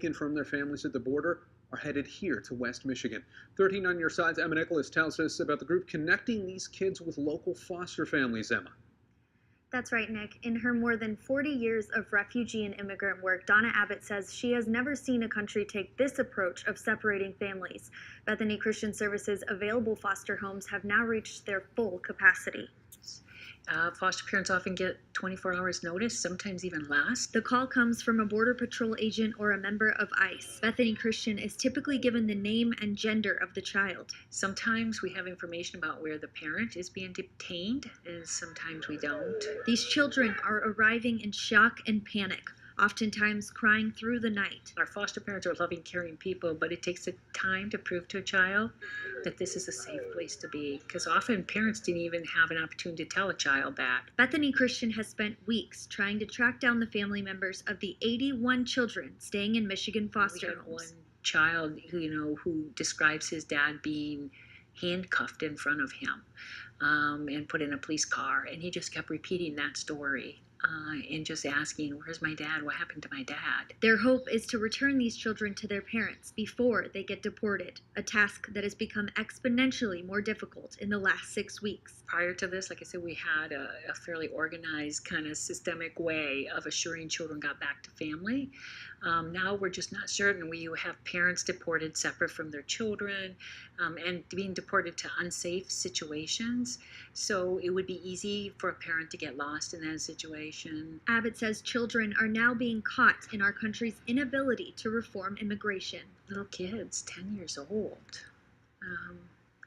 taken from their families at the border are headed here to West Michigan. 13 on your side's Emma Nicholas tells us about the group connecting these kids with local foster families, Emma. That's right, Nick. In her more than 40 years of refugee and immigrant work, Donna Abbott says she has never seen a country take this approach of separating families. Bethany Christian Services' available foster homes have now reached their full capacity. Foster parents often get 24 hours notice, sometimes even less. The call comes from a Border Patrol agent or a member of ICE. Bethany Christian is typically given the name and gender of the child. Sometimes we have information about where the parent is being detained, and sometimes we don't. These children are arriving in shock and panic, oftentimes crying through the night. Our foster parents are loving, caring people, but it takes a time to prove to a child that this is a safe place to be, because often parents didn't even have an opportunity to tell a child that. Bethany Christian has spent weeks trying to track down the family members of the 81 children staying in Michigan foster homes. One child who describes his dad being handcuffed in front of him and put in a police car, and he just kept repeating that story. And just asking, where's my dad? What happened to my dad? Their hope is to return these children to their parents before they get deported, a task that has become exponentially more difficult in the last 6 weeks. Prior to this, like I said, we had a fairly organized kind of systemic way of assuring children got back to family. Now we're just not certain. We have parents deported separate from their children and being deported to unsafe situations. So it would be easy for a parent to get lost in that situation. Abbott says children are now being caught in our country's inability to reform immigration. Little kids, 10 years old,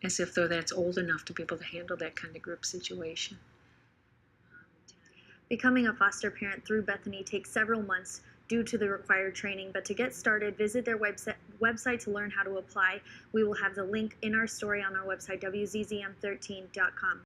as if though that's old enough to be able to handle that kind of group situation. Becoming a foster parent through Bethany takes several months due to the required training, but to get started, visit their website to learn how to apply. We will have the link in our story on our website, WZZM13.com.